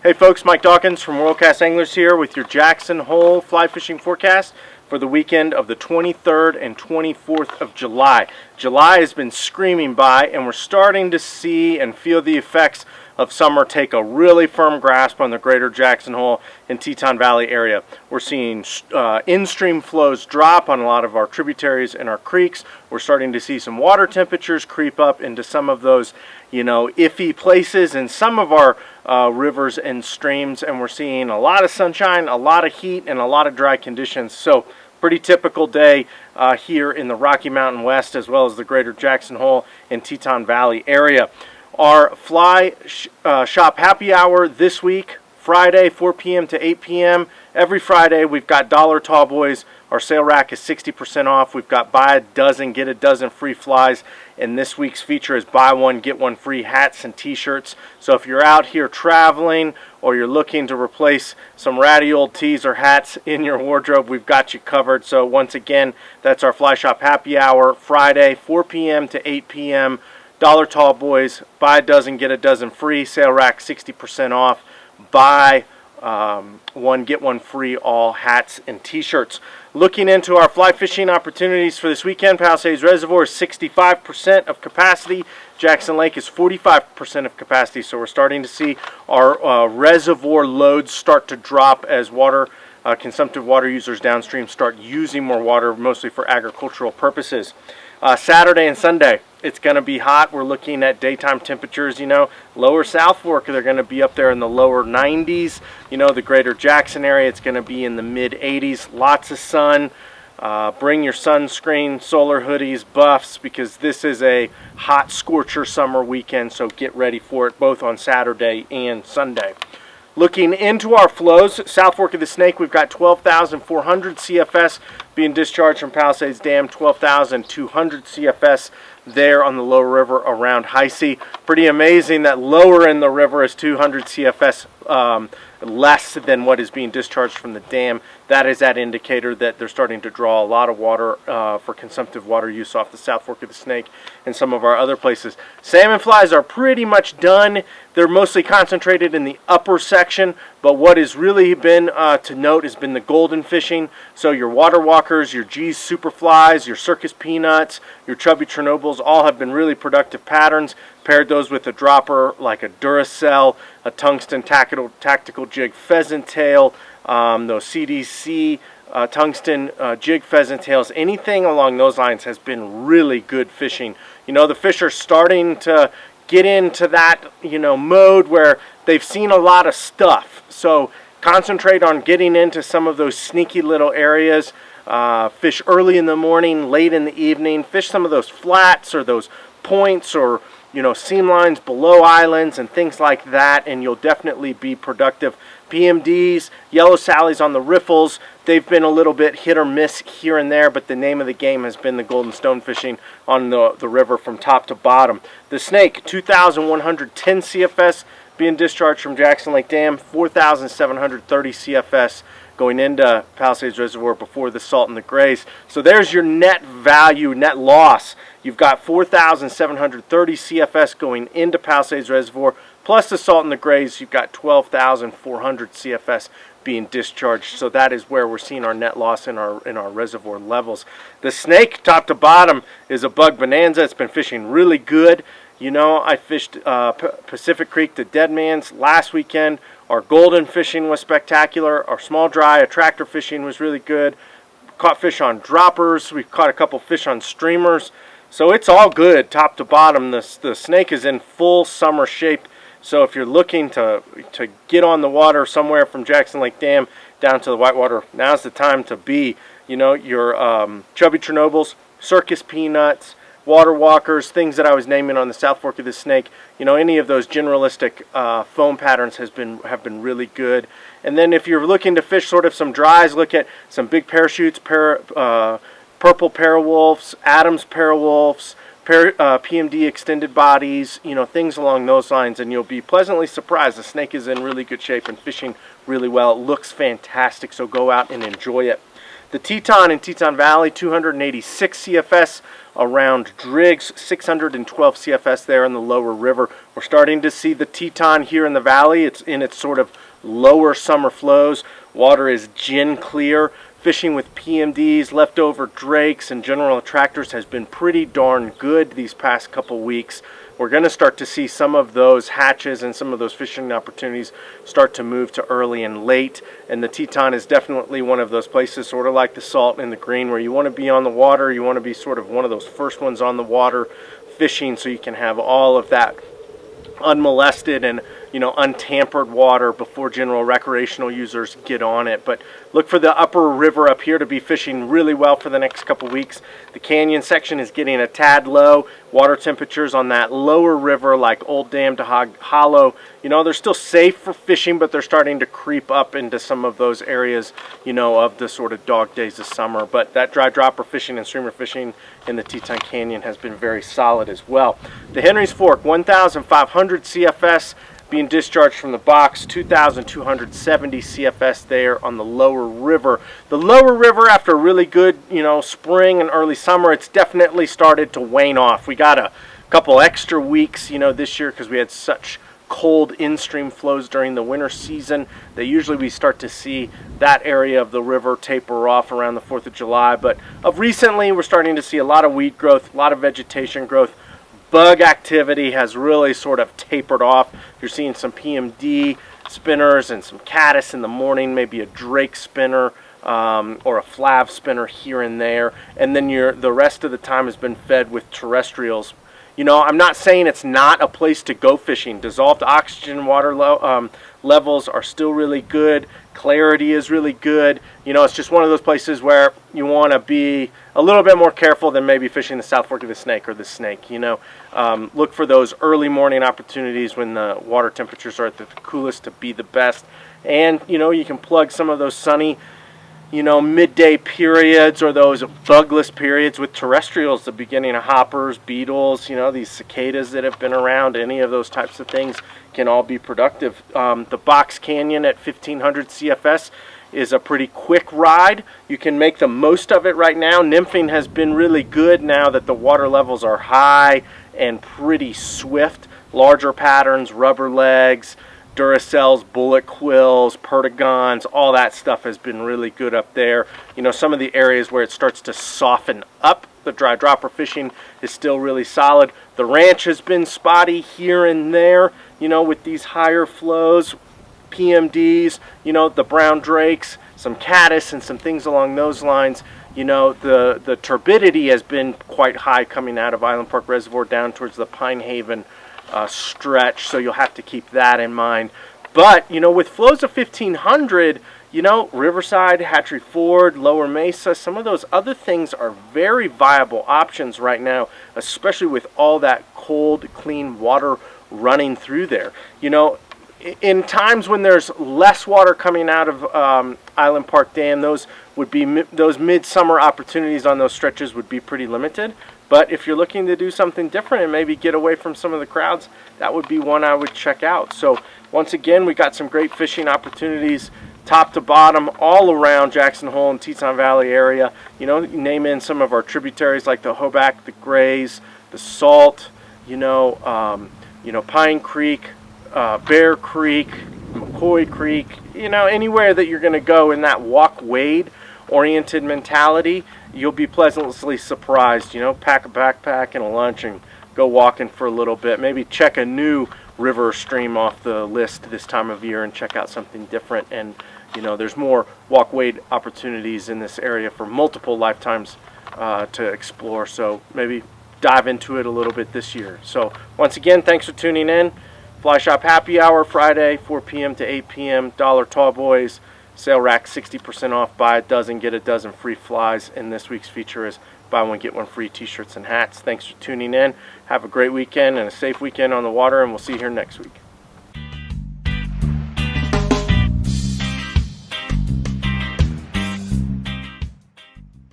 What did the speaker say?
Hey folks, Mike Dawkins from Worldcast Anglers here with your Jackson Hole fly fishing forecast for the weekend of the 23rd and 24th of July. July has been screaming by and we're starting to see and feel the effects of summer take a really firm grasp on the greater Jackson Hole and Teton Valley area. We're seeing in-stream flows drop on a lot of our tributaries and our creeks. We're starting to see some water temperatures creep up into some of those, iffy places in some of our rivers and streams, and we're seeing a lot of sunshine, a lot of heat, and a lot of dry conditions. So pretty typical day here in the Rocky Mountain West as well as the greater Jackson Hole and Teton Valley area. Our fly shop happy hour this week, Friday 4 p.m. to 8 p.m. Every Friday we've got dollar tall boys. Our sale rack is 60% off. We've got buy a dozen, get a dozen free flies. And this week's feature is buy one, get one free hats and t-shirts. So if you're out here traveling or you're looking to replace some ratty old tees or hats in your wardrobe, we've got you covered. So once again, that's our fly shop happy hour, Friday 4 p.m. to 8 p.m. Dollar tall boys, buy a dozen, get a dozen free. Sale rack 60% off. Buy one, get one free, all hats and t-shirts. Looking into our fly fishing opportunities for this weekend, Palisades Reservoir is 65% of capacity. Jackson Lake is 45% of capacity. So we're starting to see our reservoir loads start to drop as consumptive water users downstream start using more water, mostly for agricultural purposes. Saturday and Sunday, it's going to be hot. We're looking at daytime temperatures, lower South Fork, they're going to be up there in the lower 90s. The greater Jackson area, it's going to be in the mid 80s. Lots of sun. Bring your sunscreen, solar hoodies, buffs, because this is a hot scorcher summer weekend, so get ready for it both on Saturday and Sunday. Looking into our flows, South Fork of the Snake, we've got 12,400 CFS being discharged from Palisades Dam, 12,200 CFS there on the lower river around Heise. Pretty amazing that lower in the river is 200 CFS less than what is being discharged from the dam. That is that indicator that they're starting to draw a lot of water for consumptive water use off the South Fork of the Snake and some of our other places. Salmon flies are pretty much done. They're mostly concentrated in the upper section, but what has really been to note has been the golden fishing. So your water walkers, your G's superflies, your circus peanuts, your chubby Chernobyls all have been really productive patterns. Paired those with a dropper like a Duracell, a tungsten tactical jig pheasant tail, those CDC tungsten jig pheasant tails, anything along those lines has been really good fishing. The fish are starting to get into that mode where they've seen a lot of stuff. So concentrate on getting into some of those sneaky little areas. Fish early in the morning, late in the evening. Fish some of those flats or those points or seam lines below islands and things like that, and you'll definitely be productive. PMDs, yellow sallies on the riffles, they've been a little bit hit or miss here and there, but the name of the game has been the golden stone fishing on the river from top to bottom. The Snake, 2,110 CFS being discharged from Jackson Lake Dam, 4,730 CFS going into Palisades Reservoir before the salt and the grays. So there's your net value, net loss. You've got 4,730 CFS going into Palisades Reservoir, plus the salt and the grays, you've got 12,400 CFS being discharged. So that is where we're seeing our net loss in our reservoir levels. The Snake, top to bottom, is a bug bonanza. It's been fishing really good. I fished Pacific Creek to Deadman's last weekend. Our golden fishing was spectacular. Our small dry attractor fishing was really good. Caught fish on droppers. We caught a couple fish on streamers. So it's all good, top to bottom. The Snake is in full summer shape. So if you're looking to get on the water somewhere from Jackson Lake Dam down to the Whitewater, now's the time to be. Your chubby Chernobyls, circus peanuts, water walkers, things that I was naming on the South Fork of the Snake. Any of those generalistic foam patterns have been really good. And then if you're looking to fish sort of some dries, look at some big parachutes, purple parawolves, Adams parawolves, PMD extended bodies, things along those lines, and you'll be pleasantly surprised. The Snake is in really good shape and fishing really well. It looks fantastic, so go out and enjoy it. The Teton in Teton Valley, 286 CFS around Driggs, 612 CFS there in the lower river. We're starting to see the Teton here in the valley. It's in its sort of lower summer flows. Water is gin clear. Fishing with PMDs, leftover drakes, and general attractors has been pretty darn good these past couple weeks. We're going to start to see some of those hatches and some of those fishing opportunities start to move to early and late. And the Teton is definitely one of those places, sort of like the Salt and the Green, where you want to be on the water. You want to be sort of one of those first ones on the water fishing, so you can have all of that unmolested and untampered water before general recreational users get on it. But look for the upper river up here to be fishing really well for the next couple weeks. The canyon section is getting a tad low. Water temperatures on that lower river, like Old Dam to Hog Hollow, they're still safe for fishing, but they're starting to creep up into some of those areas, of the sort of dog days of summer. But that dry dropper fishing and streamer fishing in the Teton Canyon has been very solid as well. The Henry's Fork, 1,500 CFS being discharged from the box, 2,270 CFS there on the lower river. The lower river, after a really good, spring and early summer, it's definitely started to wane off. We got a couple extra weeks, this year because we had such cold in-stream flows during the winter season that usually we start to see that area of the river taper off around the 4th of July. But of recently, we're starting to see a lot of weed growth, a lot of vegetation growth. Bug activity has really sort of tapered off. You're seeing some PMD spinners and some caddis in the morning, maybe a drake spinner or a flav spinner here and there. And then the rest of the time has been fed with terrestrials. I'm not saying it's not a place to go fishing. Dissolved oxygen water levels are still really good. Clarity is really good. It's just one of those places where you want to be a little bit more careful than maybe fishing the South Fork of the Snake or the Snake. Look for those early morning opportunities when the water temperatures are at the coolest to be the best. And, you can plug some of those sunny, midday periods or those bugless periods with terrestrials, the beginning of hoppers, beetles, these cicadas that have been around. Any of those types of things can all be productive. The Box Canyon at 1,500 CFS is a pretty quick ride. You can make the most of it right now. Nymphing has been really good now that the water levels are high and pretty swift. Larger patterns, rubber legs, Duracells, bullet quills, perdigons, all that stuff has been really good up there. Some of the areas where it starts to soften up, the dry dropper fishing is still really solid. The ranch has been spotty here and there, with these higher flows. PMDs, the brown drakes, some caddis and some things along those lines. The turbidity has been quite high coming out of Island Park Reservoir down towards the Pine Haven stretch, so you'll have to keep that in mind. But, with flows of 1,500, Riverside, Hatchery Ford, Lower Mesa, some of those other things are very viable options right now, especially with all that cold, clean water running through there. In times when there's less water coming out of Island Park Dam, those midsummer opportunities on those stretches would be pretty limited. But if you're looking to do something different and maybe get away from some of the crowds, that would be one I would check out. So once again, we got some great fishing opportunities top to bottom all around Jackson Hole and Teton Valley area. Name in some of our tributaries like the Hoback, the Grays, the Salt, Pine Creek, Bear Creek, McCoy Creek, anywhere that you're going to go in that walk-wade oriented mentality, you'll be pleasantly surprised. Pack a backpack and a lunch and go walking for a little bit. Maybe check a new river or stream off the list this time of year and check out something different. And, there's more walk-wade opportunities in this area for multiple lifetimes to explore. So maybe dive into it a little bit this year. So once again, thanks for tuning in. Fly Shop Happy Hour Friday, 4 p.m. to 8 p.m. Dollar Tall Boys. Sale rack 60% off. Buy a dozen, get a dozen free flies. And this week's feature is buy one, get one free t-shirts and hats. Thanks for tuning in. Have a great weekend and a safe weekend on the water, and we'll see you here next week.